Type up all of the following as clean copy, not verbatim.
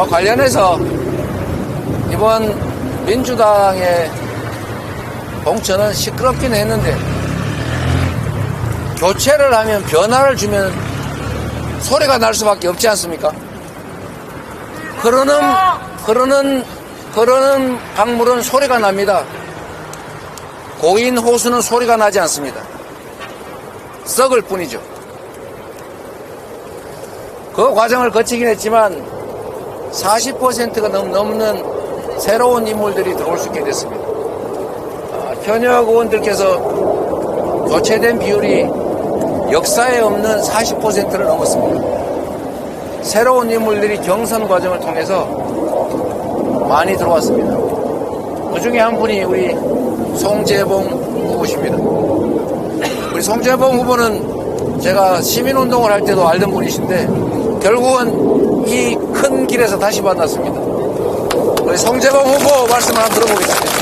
관련해서 이번 민주당의 공천은 시끄럽긴 했는데 교체를 하면 변화를 주면 소리가 날 수밖에 없지 않습니까? 그러는 박물은 소리가 납니다. 고인 호수는 소리가 나지 않습니다. 썩을 뿐이죠. 그 과정을 거치긴 했지만 40%가 넘는 새로운 인물들이 들어올 수 있게 됐습니다. 현역 의원들께서 교체된 비율이 역사에 없는 40%를 넘었습니다. 새로운 인물들이 경선 과정을 통해서 많이 들어왔습니다. 그 중에 한 분이 우리 송재봉 후보십니다. 우리 송재봉 후보는 제가 시민운동을 할 때도 알던 분이신데 결국은 이 큰 길에서 다시 만났습니다. 우리 송재봉 후보 말씀을 한번 들어보겠습니다.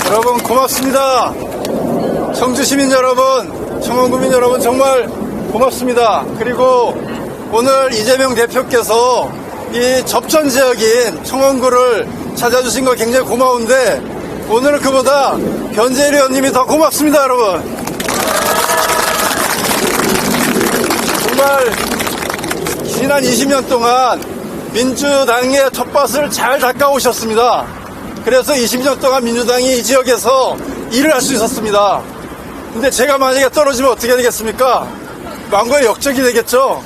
여러분 고맙습니다. 청주시민 여러분, 청원구민 여러분 정말 고맙습니다. 그리고 오늘 이재명 대표께서 이 접전지역인 청원구를 찾아주신 거 굉장히 고마운데 오늘은 그보다 변재일 의원님이 더 고맙습니다. 여러분 정말 지난 20년 동안 민주당의 텃밭을 잘 닦아오셨습니다. 그래서 20년 동안 민주당이 이 지역에서 일을 할 수 있었습니다. 근데 제가 만약에 떨어지면 어떻게 되겠습니까? 망고의 역적이 되겠죠?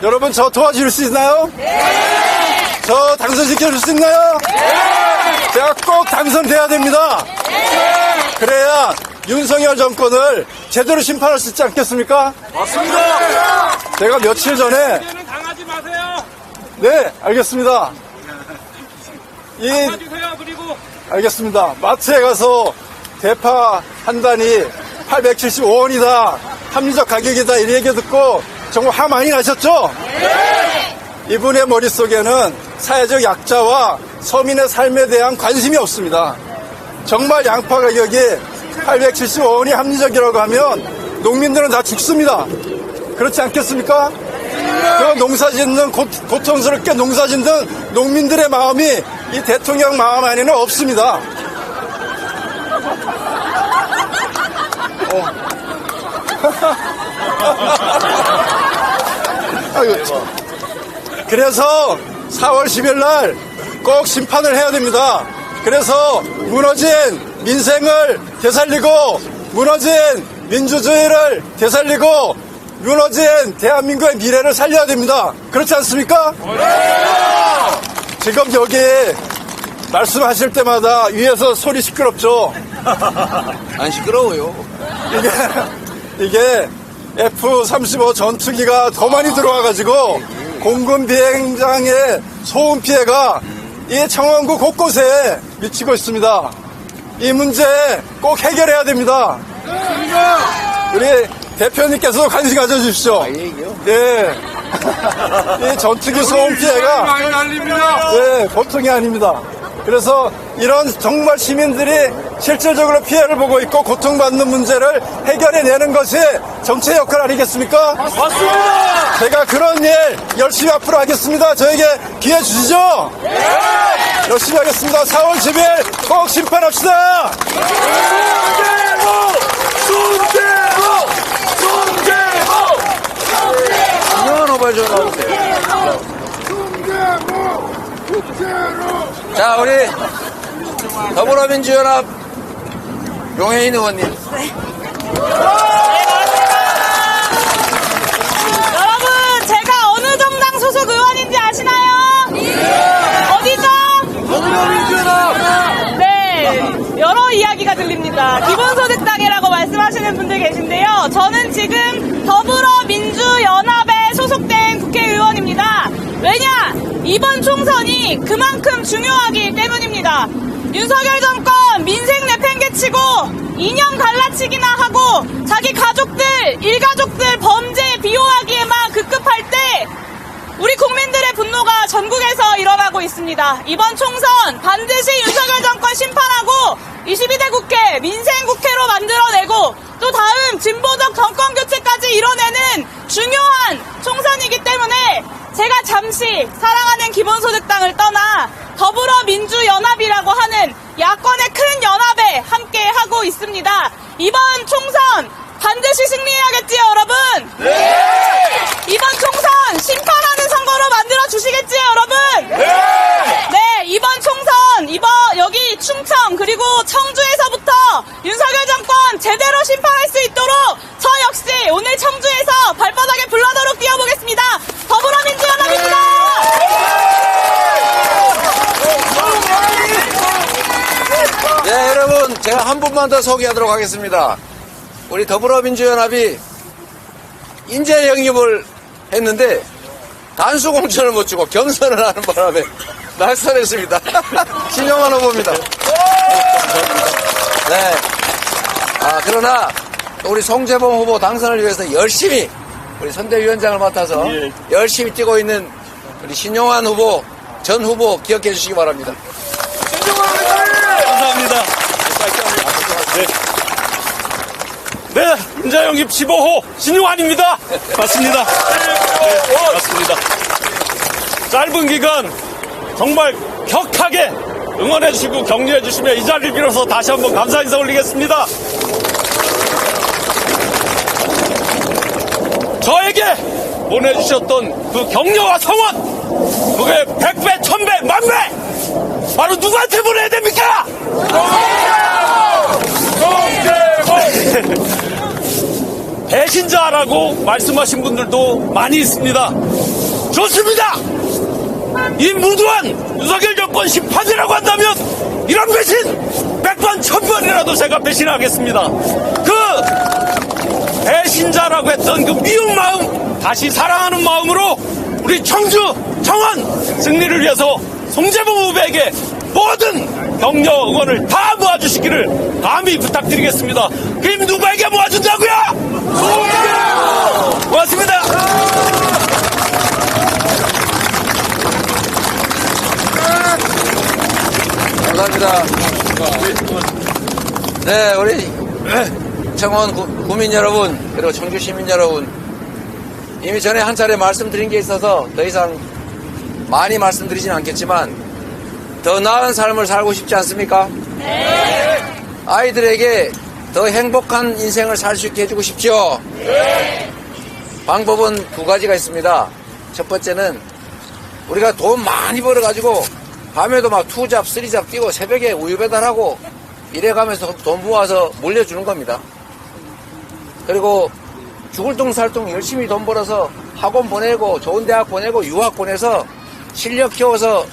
여러분 저 도와줄 수 있나요? 저 당선시켜줄 수 있나요? 제가 꼭 당선돼야 됩니다. 그래야 윤석열 정권을 제대로 심판할 수 있지 않겠습니까? 맞습니다. 제가 며칠 전에 당하지 마세요. 네 알겠습니다. 당해주세요. 그리고 알겠습니다. 마트에 가서 대파 한 단이 875원이다. 합리적 가격이다. 이 얘기 듣고 정말 화 많이 나셨죠? 네. 이분의 머릿속에는 사회적 약자와 서민의 삶에 대한 관심이 없습니다. 정말 양파 가격이 875원이 합리적이라고 하면 농민들은 다 죽습니다. 그렇지 않겠습니까? 그 농사짓는 고통스럽게 농사짓는 농민들의 마음이 이 대통령 마음 안에는 없습니다. 그래서 4월 10일 날 꼭 심판을 해야 됩니다. 그래서 무너진 민생을 되살리고 무너진 민주주의를 되살리고 무너진 대한민국의 미래를 살려야 됩니다. 그렇지 않습니까? 지금 여기 말씀하실 때마다 위에서 소리 시끄럽죠? 안 시끄러워요. 이게 F-35 전투기가 더 많이 들어와가지고 공군 비행장의 소음 피해가 이 청원구 곳곳에 미치고 있습니다. 이 문제 꼭 해결해야 됩니다. 우리 대표님께서도 관심 가져주십시오. 예. 이 전투기 소음 피해가 많이 날립니다. 예, 보통이 아닙니다. 그래서 이런 정말 시민들이 실질적으로 피해를 보고 있고 고통받는 문제를 해결해내는 것이 정치의 역할 아니겠습니까? 맞습니다. 제가 그런 일 열심히 앞으로 하겠습니다. 저에게 기회 주시죠? 네! 열심히 하겠습니다. 4월 10일 꼭 심판합시다! 유명한 후보 좀 나오세요. 자, 우리 더불어민주연합 용혜인 의원님. 여러분, 제가 어느 정당 소속 의원인지 아시나요? 어디죠? 더불어민주연합! 네, 여러 이야기가 들립니다. 기본소득당이라고 말씀하시는 분들 계신데요. 저는 지금 더불어민주연합에 소속된 국회의원입니다. 왜냐? 이번 총선이 그만큼 중요하기 때문입니다. 윤석열 정권 민생 내팽개치고 이념 갈라치기나 하고 자기 가족들, 일가족들 범죄 비호하기에만 급급할 때 우리 국민들의 분노가 전국에서 일어나고 있습니다. 이번 총선 반드시 윤석열 정권 심판하고 22대 국회 민생 국회로 만들어내고 또 다음 진보적 정권 교체까지 한 분만 더 소개하도록 하겠습니다. 우리 더불어민주연합이 인재 영입을 했는데 단수 공천을 못 주고 경선을 하는 바람에 날선했습니다. 신용환 후보입니다. 네. 그러나 우리 송재봉 후보 당선을 위해서 열심히 우리 선대위원장을 맡아서 열심히 뛰고 있는 우리 신용환 후보 전 후보 기억해 주시기 바랍니다. 감사합니다. 네, 인재 영입 15호 신용환입니다. 맞습니다. 네, 맞습니다. 짧은 기간 정말 격하게 응원해주시고 격려해주시며 이 자리를 빌어서 다시 한번 감사 인사 올리겠습니다. 저에게 보내주셨던 그 격려와 성원, 그게 100배, 1000배, 10,000배! 바로 누구한테 보내야 됩니까? 배신자라고 말씀하신 분들도 많이 있습니다. 좋습니다! 이 무도한 윤석열 정권 18이라고 한다면 이런 배신 100번, 1000번이라도 제가 배신하겠습니다. 그 배신자라고 했던 그 미운 마음 다시 사랑하는 마음으로 우리 청주, 청원 승리를 위해서 송재봉 후보에게 모든 격려 응원을 다 모아주시기를 감히 부탁드리겠습니다. 그럼 누구에게 모아준다고요? 송재봉! 고맙습니다. 감사합니다. 네, 우리 청원 구민 여러분, 그리고 청주 시민 여러분, 이미 전에 한 차례 말씀드린 게 있어서 더 이상 많이 말씀드리진 않겠지만 더 나은 삶을 살고 싶지 않습니까? 네. 아이들에게 더 행복한 인생을 살 수 있게 해주고 싶죠? 네. 방법은 두 가지가 있습니다. 첫 번째는 우리가 돈 많이 벌어가지고 밤에도 막 투잡, 쓰리잡 뛰고 새벽에 우유 배달하고 이래가면서 돈 모아서 물려주는 겁니다. 그리고 죽을 둥 살 둥 열심히 돈 벌어서 학원 보내고 좋은 대학 보내고 유학 보내서 실력 키워서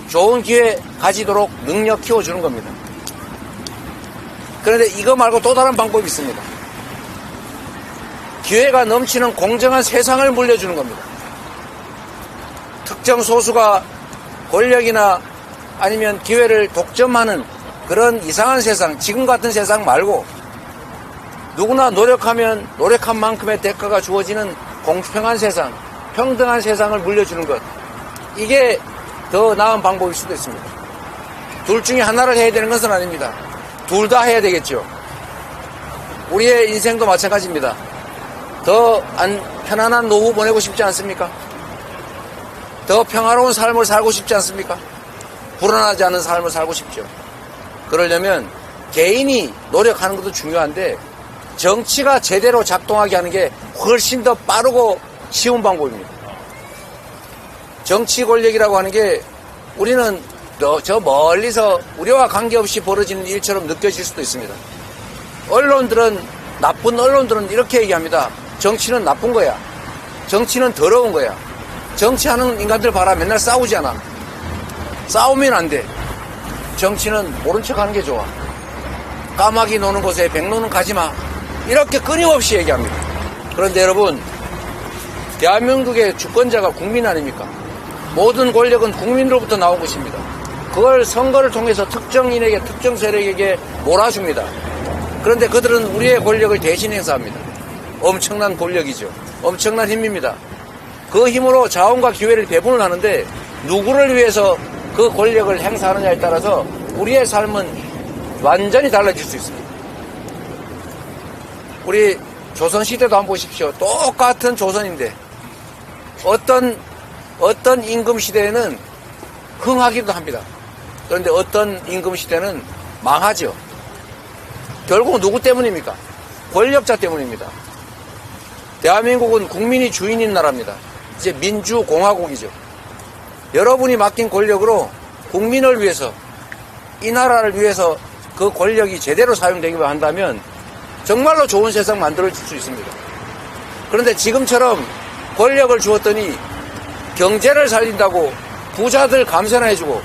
좋은 기회 가지도록 능력 키워주는 겁니다. 그런데 이거 말고 또 다른 방법이 있습니다. 기회가 넘치는 공정한 세상을 물려주는 겁니다. 특정 소수가 권력이나 아니면 기회를 독점하는 그런 이상한 세상, 지금 같은 세상 말고 누구나 노력하면 노력한 만큼의 대가가 주어지는 공평한 세상, 평등한 세상을 물려주는 것. 이게 더 나은 방법일 수도 있습니다. 둘 중에 하나를 해야 되는 것은 아닙니다. 둘 다 해야 되겠죠. 우리의 인생도 마찬가지입니다. 더 편안한 노후 보내고 싶지 않습니까? 더 평화로운 삶을 살고 싶지 않습니까? 불안하지 않은 삶을 살고 싶죠. 그러려면 개인이 노력하는 것도 중요한데 정치가 제대로 작동하게 하는 게 훨씬 더 빠르고 쉬운 방법입니다. 정치 권력이라고 하는 게 우리는 저 멀리서 우리와 관계없이 벌어지는 일처럼 느껴질 수도 있습니다. 나쁜 언론들은 이렇게 얘기합니다. 정치는 나쁜 거야. 정치는 더러운 거야. 정치하는 인간들 봐라. 맨날 싸우잖아. 싸우면 안 돼. 정치는 모른 척 하는 게 좋아. 까마귀 노는 곳에 백로는 가지 마. 이렇게 끊임없이 얘기합니다. 그런데 여러분, 대한민국의 주권자가 국민 아닙니까? 모든 권력은 국민으로부터 나온 것입니다. 그걸 선거를 통해서 특정인에게, 특정 세력에게 몰아줍니다. 그런데 그들은 우리의 권력을 대신 행사합니다. 엄청난 권력이죠. 엄청난 힘입니다. 그 힘으로 자원과 기회를 배분을 하는데 누구를 위해서 그 권력을 행사하느냐에 따라서 우리의 삶은 완전히 달라질 수 있습니다. 우리 조선시대도 한번 보십시오. 똑같은 조선인데 어떤 임금시대에는 흥하기도 합니다. 그런데 어떤 임금시대는 망하죠. 결국 누구 때문입니까? 권력자 때문입니다. 대한민국은 국민이 주인인 나라입니다. 이제 민주공화국이죠. 여러분이 맡긴 권력으로 국민을 위해서, 이 나라를 위해서 그 권력이 제대로 사용되기만 한다면 정말로 좋은 세상 만들어질 수 있습니다. 그런데 지금처럼 권력을 주었더니 경제를 살린다고 부자들 감세나 해주고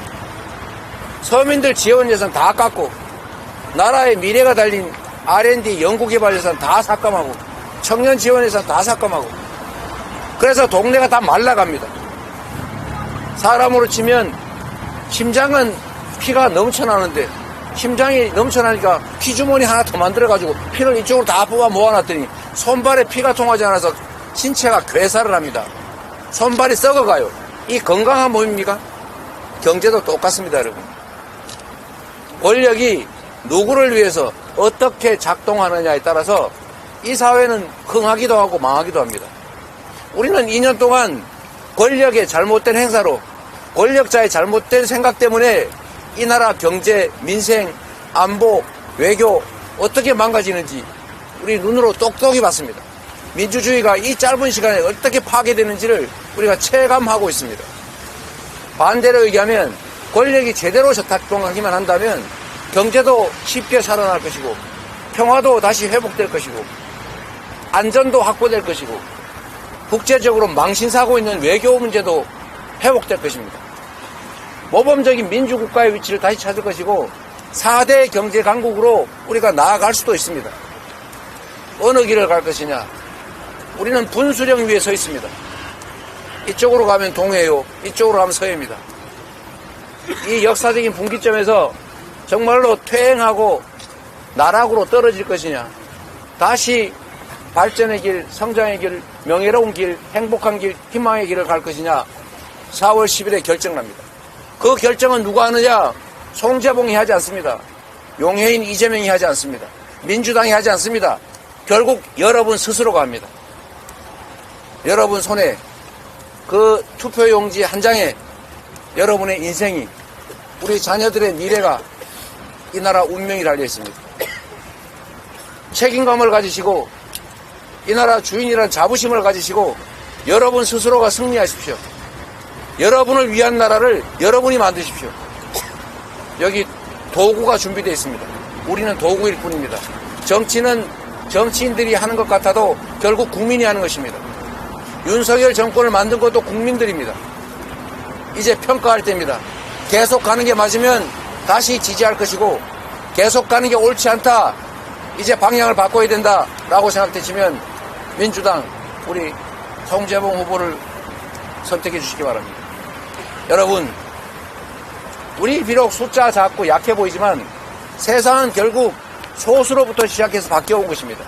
서민들 지원 예산 다 깎고 나라의 미래가 달린 R&D 연구개발 예산 다 삭감하고 청년 지원 예산 다 삭감하고 그래서 동네가 다 말라갑니다. 사람으로 치면 심장은 피가 넘쳐나는데 심장이 넘쳐나니까 피주머니 하나 더 만들어가지고 피를 이쪽으로 다 뽑아 모아놨더니 손발에 피가 통하지 않아서 신체가 괴사를 합니다. 손발이 썩어가요. 이 건강한 몸입니까? 경제도 똑같습니다, 여러분. 권력이 누구를 위해서 어떻게 작동하느냐에 따라서 이 사회는 흥하기도 하고 망하기도 합니다. 우리는 2년 동안 권력의 잘못된 행사로 권력자의 잘못된 생각 때문에 이 나라 경제, 민생, 안보, 외교 어떻게 망가지는지 우리 눈으로 똑똑히 봤습니다. 민주주의가 이 짧은 시간에 어떻게 파괴되는지를 우리가 체감하고 있습니다. 반대로 얘기하면 권력이 제대로 작동하기만 한다면 경제도 쉽게 살아날 것이고 평화도 다시 회복될 것이고 안전도 확보될 것이고 국제적으로 망신사고 있는 외교 문제도 회복될 것입니다. 모범적인 민주국가의 위치를 다시 찾을 것이고 4대 경제 강국으로 우리가 나아갈 수도 있습니다. 어느 길을 갈 것이냐? 우리는 분수령 위에 서 있습니다. 이쪽으로 가면 동해요, 이쪽으로 가면 서해입니다. 이 역사적인 분기점에서 정말로 퇴행하고 나락으로 떨어질 것이냐, 다시 발전의 길, 성장의 길, 명예로운 길, 행복한 길, 희망의 길을 갈 것이냐 4월 10일에 결정납니다. 그 결정은 누가 하느냐? 송재봉이 하지 않습니다. 용해인 이재명이 하지 않습니다. 민주당이 하지 않습니다. 결국 여러분 스스로가 합니다. 여러분 손에 그 투표용지 한 장에 여러분의 인생이, 우리 자녀들의 미래가, 이 나라 운명이 달려 있습니다. 책임감을 가지시고 이 나라 주인이라는 자부심을 가지시고 여러분 스스로가 승리하십시오. 여러분을 위한 나라를 여러분이 만드십시오. 여기 도구가 준비되어 있습니다. 우리는 도구일 뿐입니다. 정치는 정치인들이 하는 것 같아도 결국 국민이 하는 것입니다. 윤석열 정권을 만든 것도 국민들입니다. 이제 평가할 때입니다. 계속 가는 게 맞으면 다시 지지할 것이고 계속 가는 게 옳지 않다, 이제 방향을 바꿔야 된다 라고 생각되시면 민주당 우리 송재봉 후보를 선택해 주시기 바랍니다. 여러분, 우리 비록 숫자 작고 약해 보이지만 세상은 결국 소수로부터 시작해서 바뀌어온 것입니다.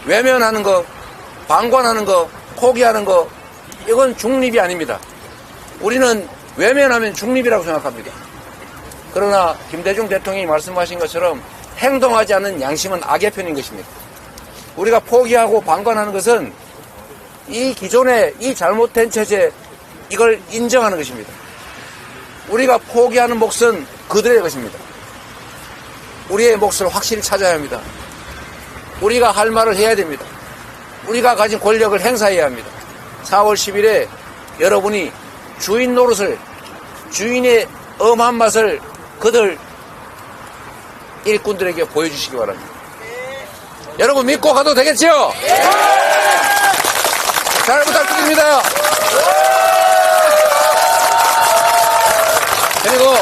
외면하는 거, 방관하는 거, 포기하는 거, 이건 중립이 아닙니다. 우리는 외면하면 중립이라고 생각합니다. 그러나 김대중 대통령이 말씀하신 것처럼 행동하지 않는 양심은 악의 편인 것입니다. 우리가 포기하고 방관하는 것은 이 기존의 이 잘못된 체제, 이걸 인정하는 것입니다. 우리가 포기하는 몫은 그들의 것입니다. 우리의 몫을 확실히 찾아야 합니다. 우리가 할 말을 해야 됩니다. 우리가 가진 권력을 행사해야 합니다. 4월 10일에 여러분이 주인 노릇을, 주인의 엄한 맛을 그들 일꾼들에게 보여주시기 바랍니다. 여러분 믿고 가도 되겠죠? 잘 부탁드립니다. 그리고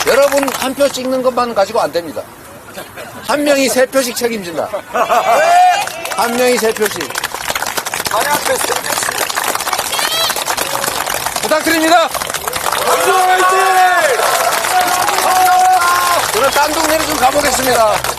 여러분 한 표 찍는 것만 가지고 안 됩니다. 한 명이 3표씩 책임진다. 한 명이 3표씩. 부탁드립니다. 저는 딴 동네로 좀 가보겠습니다.